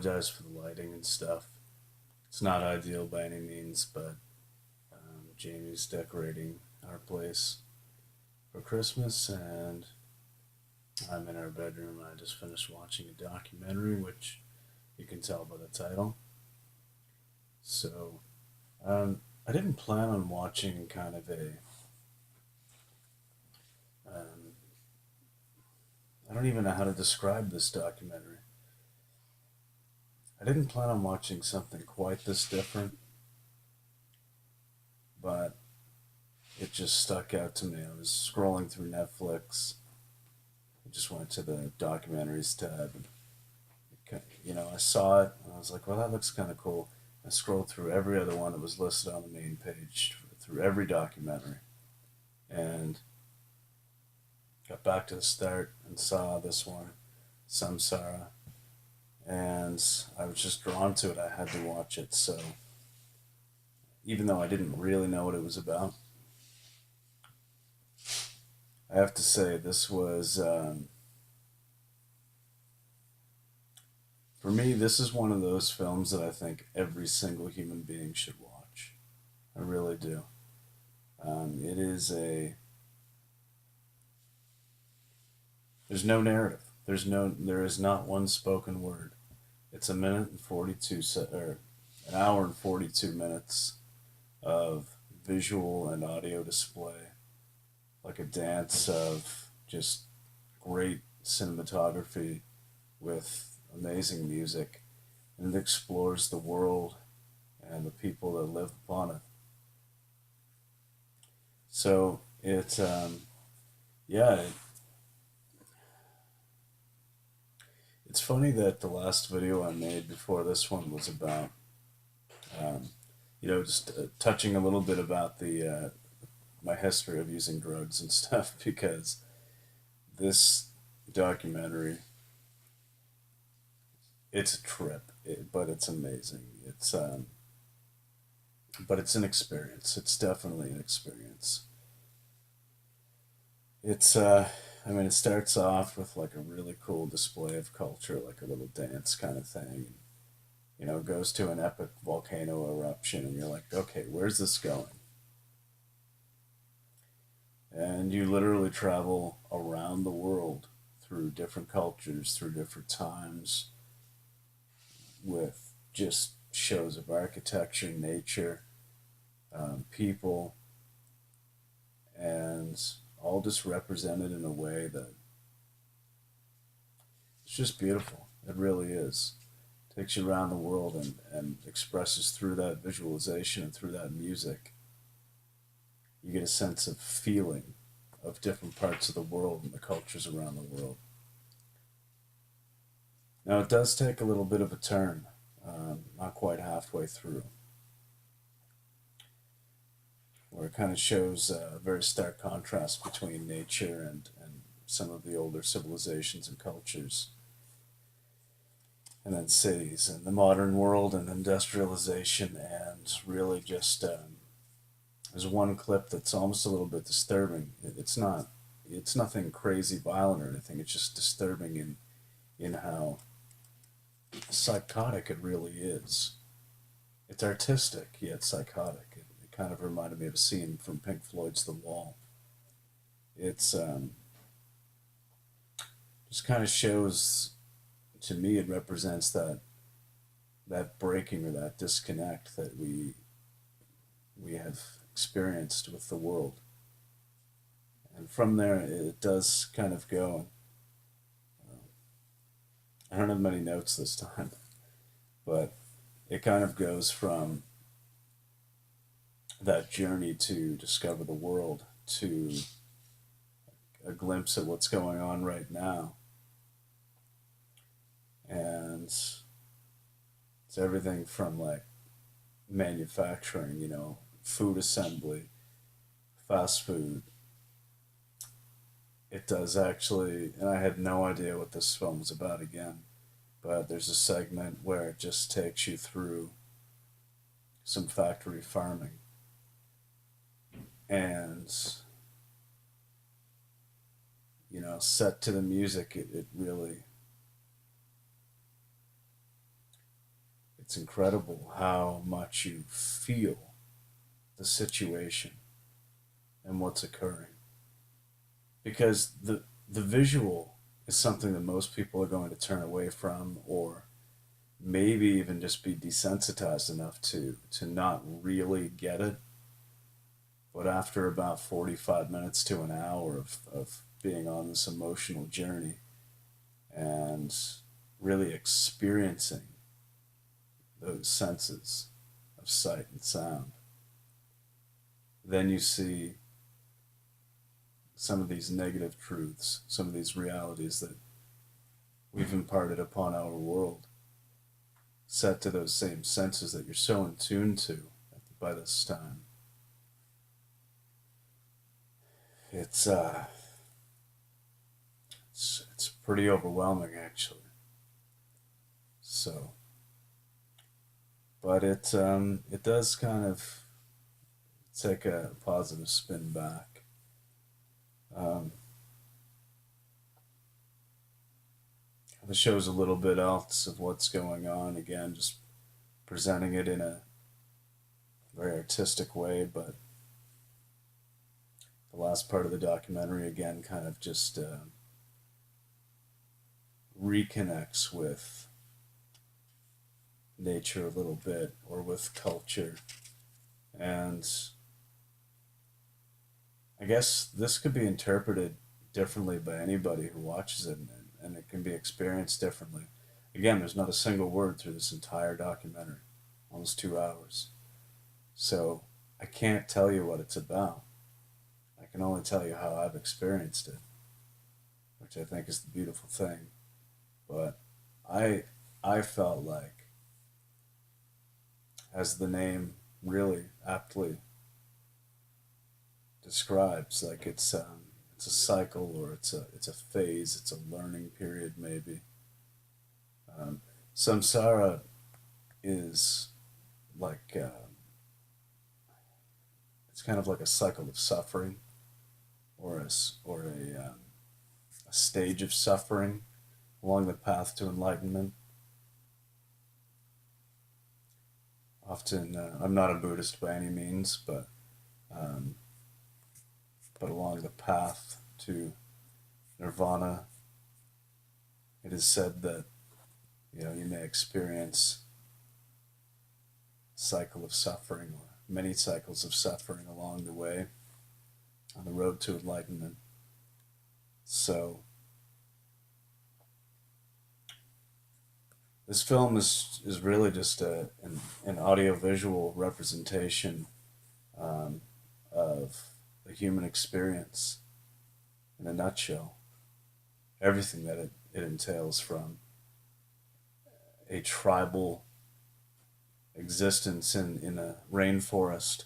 apologize for the lighting and stuff. It's not ideal by any means, but Jamie's decorating our place for Christmas, and I'm in our bedroom. I just finished watching a documentary, which you can tell by the title. So, I didn't plan on watching kind of um, I don't even know how to describe this documentary. I didn't plan on watching something quite this different, but it just stuck out to me. I was scrolling through Netflix. I just went to the documentaries tab, and I saw it, and I was like, "Well, that looks kind of cool." I scrolled through every other one that was listed on the main page, through every documentary, and got back to the start and saw this one, Samsara, and I was just drawn to it. I had to watch it. So even though I didn't really know what it was about, I have to say this was, for me, this is one of those films that I think every single human being should watch. I really do. It is a There's no narrative. There is not one spoken word. It's a minute and or an hour and 42 minutes of visual and audio display, like a dance of just great cinematography with amazing music, and it explores the world and the people that live upon it. So yeah, it's funny that the last video I made before this one was about, um, just touching a little bit about the my history of using drugs and stuff, because this documentary, it's a trip, but it's amazing. But it's an experience. It's definitely an experience. It's I mean, it starts off with like a really cool display of culture, like a little dance kind of thing. Goes to an epic volcano eruption, and you're like, okay, where's this going? And you literally travel around the world through different cultures, through different times, with just shows of architecture, nature, people, and all just represented in a way that it's just beautiful. It really is. Takes you around the world, and expresses through that visualization and through that music. You get a sense of feeling of different parts of the world and the cultures around the world. Now, it does take a little bit of a turn, not quite halfway through, where it kind of shows a very stark contrast between nature and some of the older civilizations and cultures, and then cities and the modern world and industrialization, and really just there's one clip that's almost a little bit disturbing. It's nothing crazy violent or anything. It's just disturbing in how psychotic it really is. It's artistic yet psychotic. It kind of reminded me of a scene from Pink Floyd's The Wall. It's just kind of shows, to me, it represents that breaking or that disconnect that we have experienced with the world. And from there, it does kind of go. I don't have many notes this time, but it kind of goes from that journey to discover the world to a glimpse at what's going on right now. And it's everything from like manufacturing, food assembly, fast food. It does actually, and I had no idea what this film was about again, but there's a segment where it just takes you through some factory farming. And, set to the music, it really, it's incredible how much you feel the situation and what's occurring. Because the visual is something that most people are going to turn away from, or maybe even just be desensitized enough to not really get it. But after about 45 minutes to an hour of being on this emotional journey and really experiencing those senses of sight and sound, then you see some of these negative truths, some of these realities that we've imparted upon our world, set to those same senses that you're so in tune to by this time. It's it's pretty overwhelming actually. So, but it does kind of take a positive spin back. Um, the show's a little bit else of what's going on. Again, just presenting it in a very artistic way, but the last part of the documentary again kind of just reconnects with nature a little bit, or with culture. And I guess this could be interpreted differently by anybody who watches it, and it can be experienced differently. Again, there's not a single word through this entire documentary, almost 2 hours. So I can't tell you what it's about. I can only tell you how I've experienced it, which I think is the beautiful thing. But I I felt like, as the name really aptly describes, like it's a cycle, or it's a phase, it's a learning period maybe. Um, Samsara is like it's kind of like a cycle of suffering, or a stage of suffering along the path to enlightenment. Often, I'm not a Buddhist by any means, um, but along the path to nirvana, it is said that you may experience a cycle of suffering, or many cycles of suffering along the way on the road to enlightenment. So this film is really just an audiovisual representation, um, of the human experience in a nutshell. Everything that it entails, from a tribal existence in a rainforest,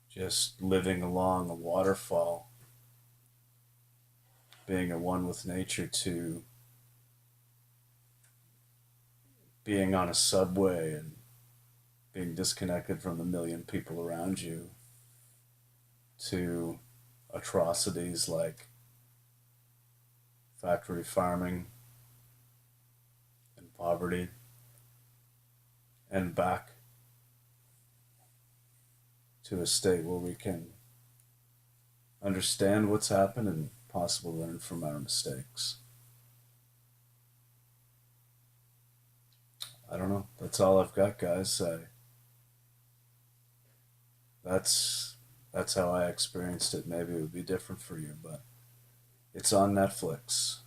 just living along a waterfall, being at one with nature, to being on a subway and being disconnected from the million people around you, to atrocities like factory farming and poverty, and back to a state where we can understand what's happened and possibly learn from our mistakes. I don't know. That's all I've got, guys. That's that's how I experienced it. Maybe it would be different for you, but it's on Netflix.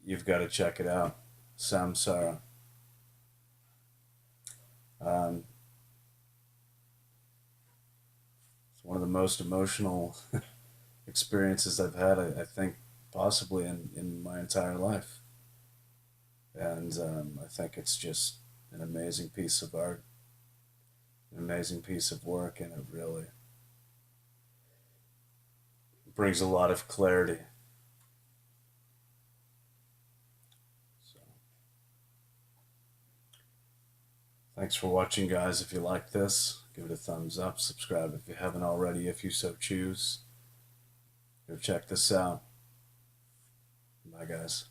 You've got to check it out. Samsara. Um, it's one of the most emotional experiences I've had, I think, possibly in my entire life. And I think it's just an amazing piece of art, an amazing piece of work, and it really brings a lot of clarity. So, thanks for watching, guys. If you like this, give it a thumbs up. Subscribe if you haven't already, if you so choose. Go check this out. Bye, guys.